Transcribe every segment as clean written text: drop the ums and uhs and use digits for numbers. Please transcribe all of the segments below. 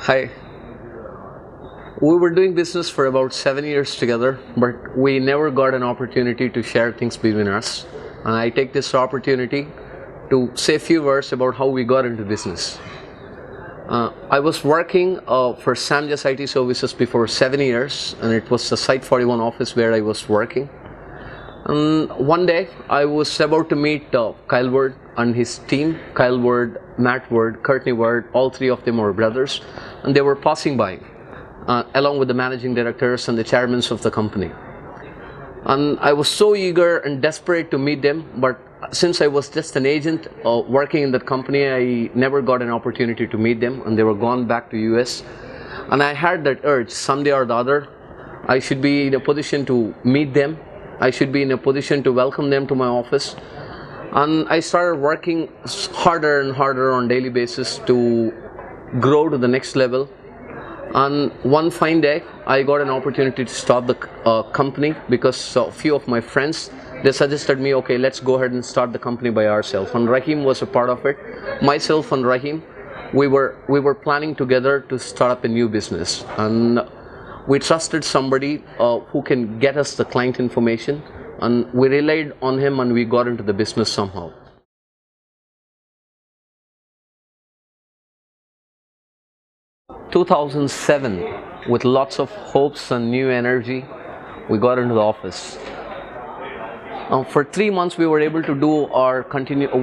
Hi. We were doing business for about 7 years together, but we never got an opportunity to share things between us. And I take this opportunity to say a few words about how we got into business. I was working for Samjas IT Services before 7 years, and it was the Site 41 office where I was working. And one day, I was about to meet Kyle Ward and his team. Kyle Ward, Matt Ward, Courtney Ward, all three of them were brothers, and they were passing by, along with the managing directors and the chairmen of the company. And I was so eager and desperate to meet them, but since I was just an agent working in that company, I never got an opportunity to meet them, and they were gone back to US. And I had that urge, someday or the other, I should be in a position to meet them. I should be in a position to welcome them to my office. And I started working harder and harder on a daily basis to grow to the next level. And one fine day, I got an opportunity to start the company because a few of my friends, they suggested me, okay, let's go ahead and start the company by ourselves. And Rahim was a part of it. Myself and Rahim, we were planning together to start up a new business. And we trusted somebody who can get us the client information, and we relied on him, and we got into the business somehow. In 2007, with lots of hopes and new energy, we got into the office. For 3 months, we were able to do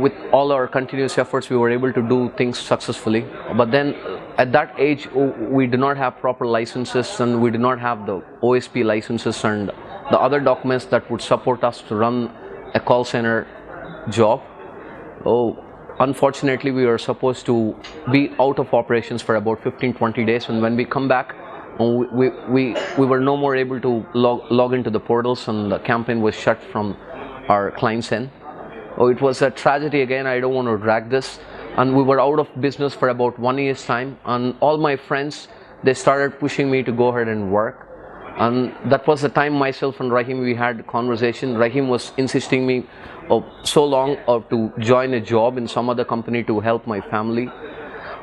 with all our continuous efforts, we were able to do things successfully. But then, at that age, we did not have proper licenses, and we did not have the OSP licenses and the other documents that would support us to run a call center job. Unfortunately, we were supposed to be out of operations for about 15-20 days, and when we come back, we were no more able to log into the portals, and the campaign was shut from our client's end. It was a tragedy again. I don't want to drag this. And we were out of business for about 1 year's time, and all my friends, they started pushing me to go ahead and work. And that was the time myself and Rahim, we had a conversation. Rahim was insisting me so long to join a job in some other company to help my family.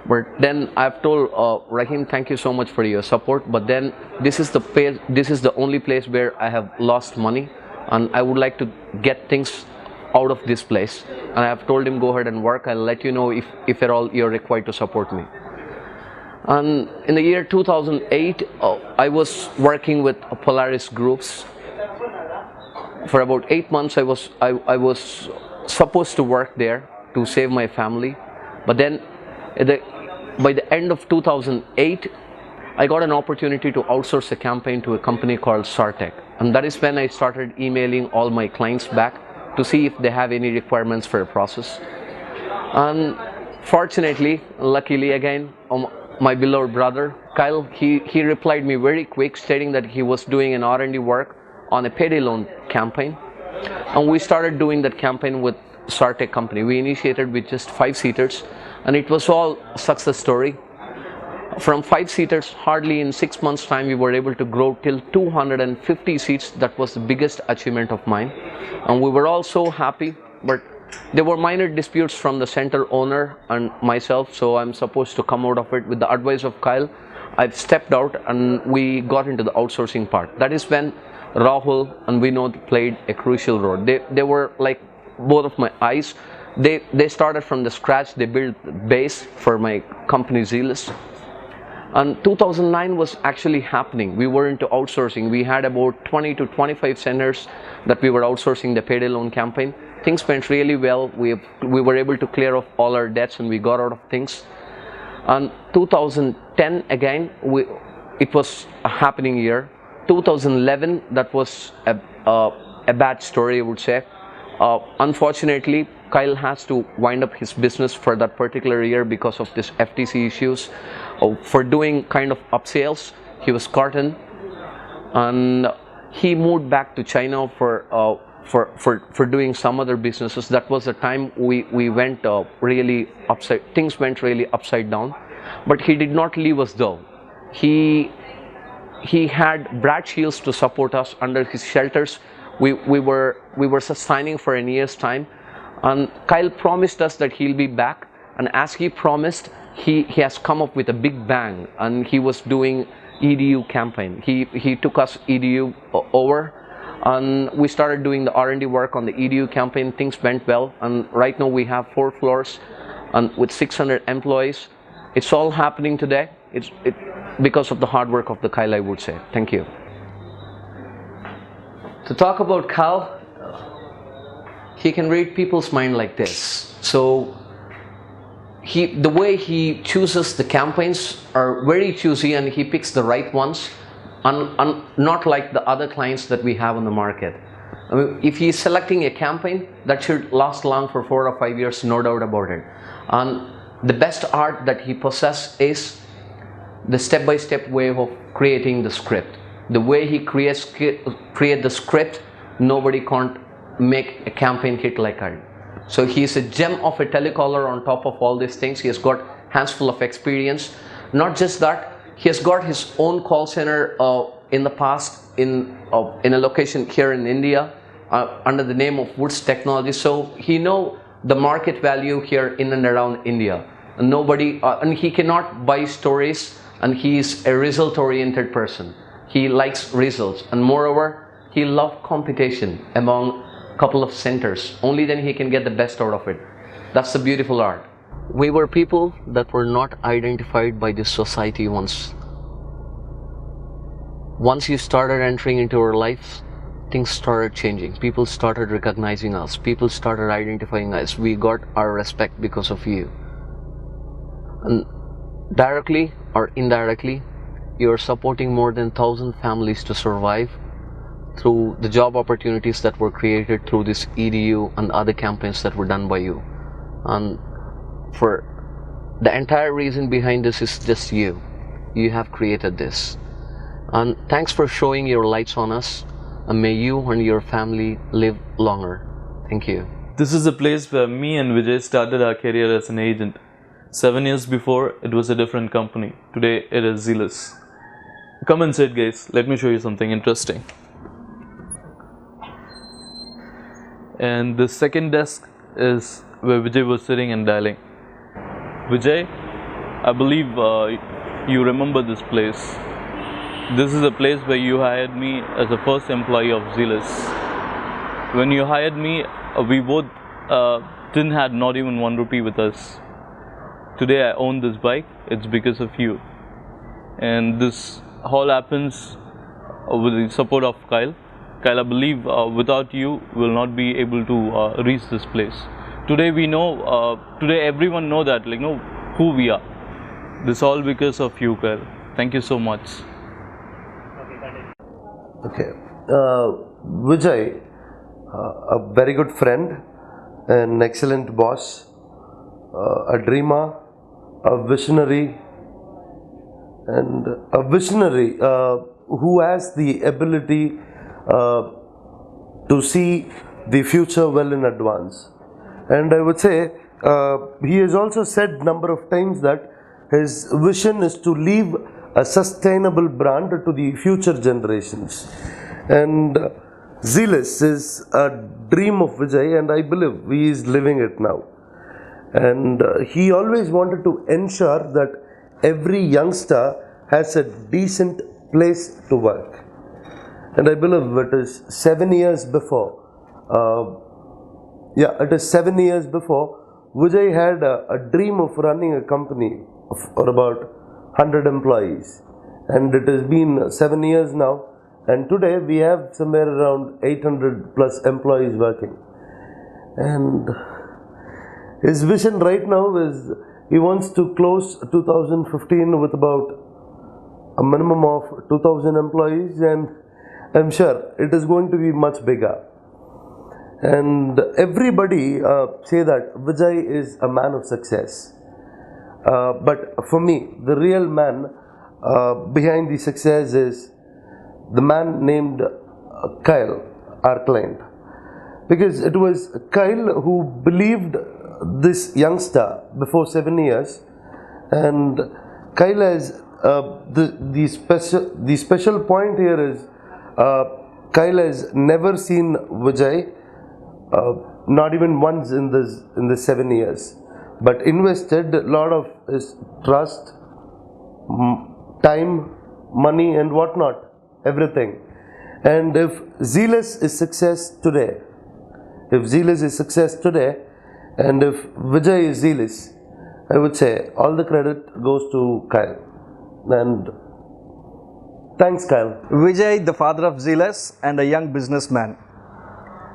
But then I've told Rahim, thank you so much for your support, but then this is the only place where I have lost money, and I would like to get things out of this place. And I have told him, go ahead and work. I'll let you know if at all you're required to support me. And in the year 2008, I was working with Polaris Groups. For about 8 months, I was supposed to work there to save my family. But then, by the end of 2008, I got an opportunity to outsource a campaign to a company called Sartec. And that is when I started emailing all my clients back to see if they have any requirements for a process. And fortunately, luckily again, my beloved brother, Kyle, he replied me very quick, stating that he was doing an R&D work on a payday loan campaign. And we started doing that campaign with Sartec company. We initiated with just 5-seaters, and it was all a success story. From 5-seaters, hardly in 6 months' time, we were able to grow till 250 seats. That was the biggest achievement of mine. And we were all so happy, but there were minor disputes from the center owner and myself, so I'm supposed to come out of it. With the advice of Kyle, I've stepped out, and we got into the outsourcing part. That is when Rahul and Vinod played a crucial role. They were like both of my eyes. They started from the scratch. They built the base for my company, Zealous. And 2009 was actually happening. We were into outsourcing. We had about 20 to 25 centers that we were outsourcing the payday loan campaign. Things went really well. We were able to clear off all our debts, and we got out of things. And 2010 again, it was a happening year. 2011, that was a bad story, I would say. Unfortunately, Kyle has to wind up his business for that particular year because of this FTC issues. For doing kind of upsales, he was caught in, and he moved back to China for doing some other businesses. That was the time we went really upside. Things went really upside down, but he did not leave us though. He had Brad Shields to support us under his shelters. We were signing for a year's time, and Kyle promised us that he'll be back. And as he promised, he has come up with a big bang, and he was doing EDU campaign. He took us EDU over, and we started doing the R&D work on the EDU campaign. Things went well, and right now we have 4 floors and with 600 employees. It's all happening today. It's because of the hard work of the Kyle, I would say. Thank you. To talk about Kyle, he can read people's mind like this. So the way he chooses the campaigns are very choosy, and he picks the right ones, and not like the other clients that we have on the market. I mean, if he's selecting a campaign, that should last long for 4 or 5 years, no doubt about it. And the best art that he possesses is the step-by-step way of creating the script. The way he create the script, nobody can't make a campaign hit like that. So he's a gem of a telecaller. On top of all these things, he has got hands full of experience. Not just that, he has got his own call center in the past in a location here in India under the name of Woods Technology. So he knows the market value here in and around India. And and he cannot buy stories, and he is a result-oriented person. He likes results, and moreover, he loves competition among a couple of centers. Only then he can get the best out of it. That's the beautiful art. We were people that were not identified by this society once. Once you started entering into our lives, things started changing. People started recognizing us. People started identifying us. We got our respect because of you. And directly or indirectly, you are supporting more than 1,000 families to survive through the job opportunities that were created through this EDU and other campaigns that were done by you. And for the entire reason behind this is just you. You have created this. And thanks for showing your lights on us, and may you and your family live longer. Thank you. This is a place where me and Vijay started our career as an agent. 7 years before, it was a different company. Today, it is Zealous. Come and sit, guys. Let me show you something interesting. And the second desk is where Vijay was sitting and dialing. Vijay, I believe you remember this place. This is a place where you hired me as the first employee of Zealous. When you hired me, we both didn't have not even 1 rupee with us. Today I own this bike. It's because of you. And this all happens with the support of Kyle. Kyle, I believe without you, we will not be able to reach this place. Today we know, today everyone know that, who we are. This all because of you, Kyle. Thank you so much. Okay. Vijay, a very good friend, an excellent boss, a dreamer, a visionary, and a visionary who has the ability to see the future well in advance. And I would say he has also said number of times that his vision is to leave a sustainable brand to the future generations. And Zealous is a dream of Vijay, and I believe he is living it now. And he always wanted to ensure that every youngster has a decent place to work. And I believe it is 7 years before, it is 7 years before, Vijay had a dream of running a company of about 100 employees. And it has been 7 years now. And today we have somewhere around 800 plus employees working. And his vision right now is he wants to close 2015 with about a minimum of 2,000 employees, and I'm sure it is going to be much bigger. And everybody say that Vijay is a man of success. But for me, the real man behind the success is the man named Kyle, our client. Because it was Kyle who believed this youngster before 7 years, and Kyle has the special point here is Kyle has never seen Vijay, not even once in this 7 years. but invested a lot of his trust, time, money, and whatnot, everything. And if Zealous is success today, and if Vijay is zealous, I would say all the credit goes to Kyle. And thanks, Kyle. Vijay, the father of Zealous and a young businessman.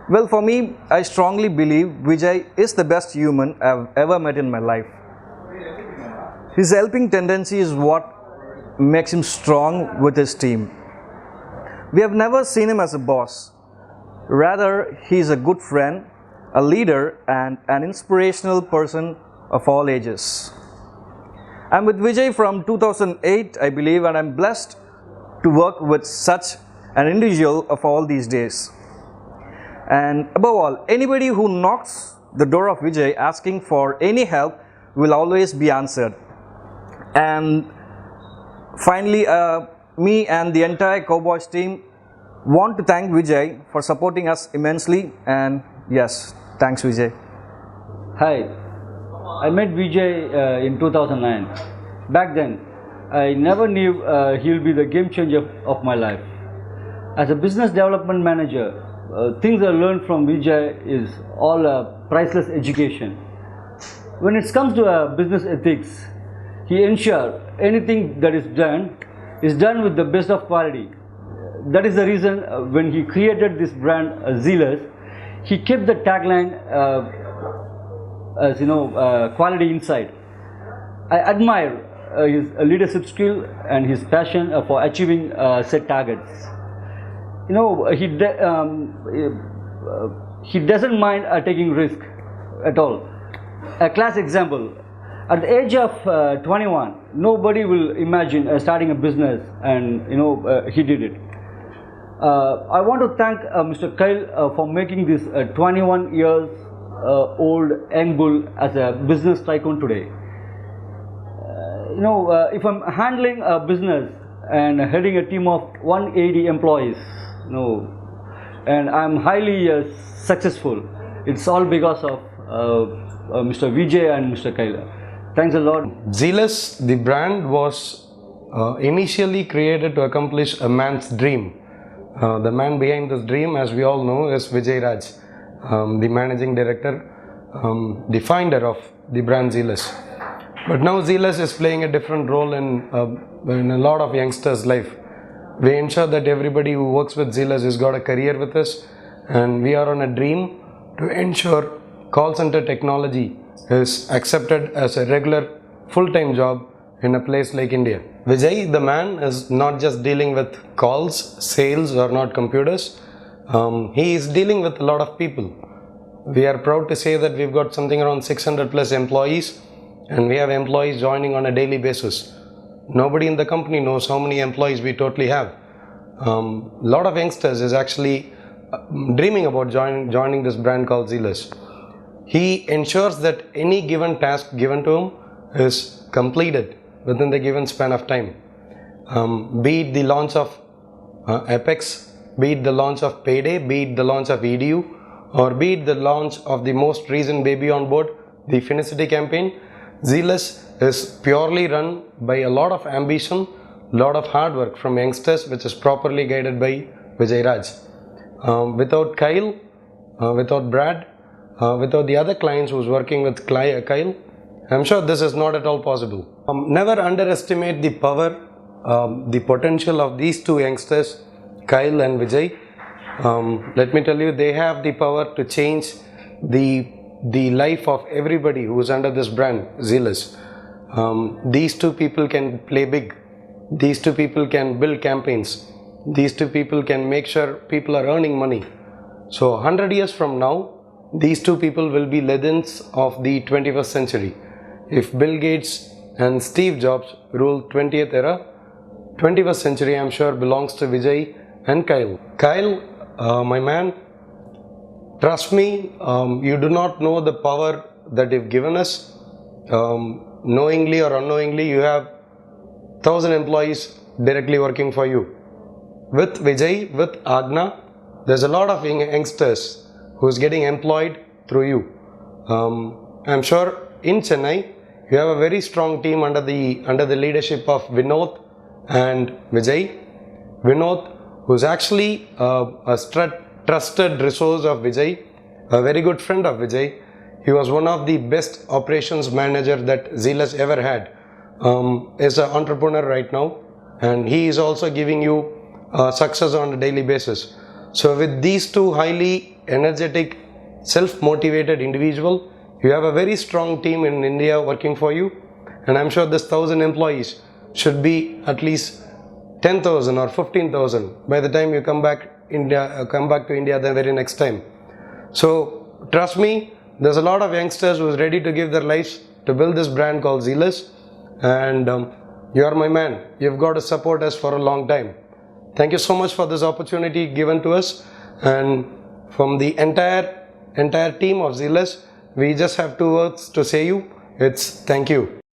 Well, for me, I strongly believe Vijay is the best human I've ever met in my life. His helping tendency is what makes him strong with his team. We have never seen him as a boss. Rather, he is a good friend, a leader, and an inspirational person of all ages. I'm with Vijay from 2008, I believe, and I'm blessed to work with such an individual of all these days. And above all, anybody who knocks the door of Vijay asking for any help will always be answered. And finally, me and the entire Cowboys team want to thank Vijay for supporting us immensely, and yes, thanks Vijay. Hi, I met Vijay in 2009. Back then, I never knew he'll be the game changer of my life. As a business development manager, things I learned from Vijay is all priceless education. When it comes to business ethics, he ensures anything that is done with the best of quality. That is the reason when he created this brand Zealous, he kept the tagline as quality inside. I admire his leadership skill and his passion for achieving set targets. He doesn't mind taking risk at all. A class example: at the age of 21, nobody will imagine starting a business, and he did it. I want to thank Mr. Kyle for making this 21 years old young bull as a business tycoon today. If I'm handling a business and heading a team of 180 employees, and I'm highly successful, it's all because of Mr. Vijay and Mr. Kyle. Thanks a lot. Zealous, the brand, was initially created to accomplish a man's dream. The man behind this dream, as we all know, is Vijay Raj, the managing director, the founder of the brand Zealous. But now Zealous is playing a different role in a lot of youngsters' life. We ensure that everybody who works with Zealous has got a career with us, and we are on a dream to ensure call center technology is accepted as a regular full-time job in a place like India. Vijay, the man, is not just dealing with calls, sales, or not computers. He is dealing with a lot of people. We are proud to say that we've got something around 600 plus employees, and we have employees joining on a daily basis. Nobody in the company knows how many employees we totally have. A lot of youngsters is actually dreaming about joining this brand called Zealous. He ensures that any given task given to him is completed within the given span of time. Be it the launch of Apex, be it the launch of Payday, be it the launch of EDU, or be it the launch of the most recent baby on board, the Finicity campaign, Zealous is purely run by a lot of ambition, lot of hard work from youngsters, which is properly guided by Vijay Raj. Without Kyle, without Brad, without the other clients who's working with Kyle, I'm sure this is not at all possible. Never underestimate the power, the potential of these two youngsters, Kyle and Vijay. Let me tell you, they have the power to change the life of everybody who's under this brand, Zealous. These two people can play big. These two people can build campaigns. These two people can make sure people are earning money. So 100 years from now, these two people will be legends of the 21st century. If Bill Gates and Steve Jobs ruled 20th era, 21st century, I'm sure, belongs to Vijay and Kyle. Kyle, my man, trust me, you do not know the power that you've given us. Knowingly or unknowingly, you have 1,000 employees directly working for you. With Vijay, with Agna, there's a lot of youngsters who's getting employed through you. I'm sure in Chennai, you have a very strong team under the leadership of Vinod and Vijay. Vinod, who's actually a trusted resource of Vijay, a very good friend of Vijay. He was one of the best operations manager that Zealous ever had. Is an entrepreneur right now, and he is also giving you success on a daily basis. So with these two highly energetic, self-motivated individual, you have a very strong team in India working for you, and I'm sure this 1,000 employees should be at least 10,000 or 15,000 by the time you come back to India the very next time. So trust me, there's a lot of youngsters who's ready to give their lives to build this brand called Zealous, and you are my man. You've got to support us for a long time. Thank you so much for this opportunity given to us, and from the entire team of Zealous, we just have two words to say you. It's thank you.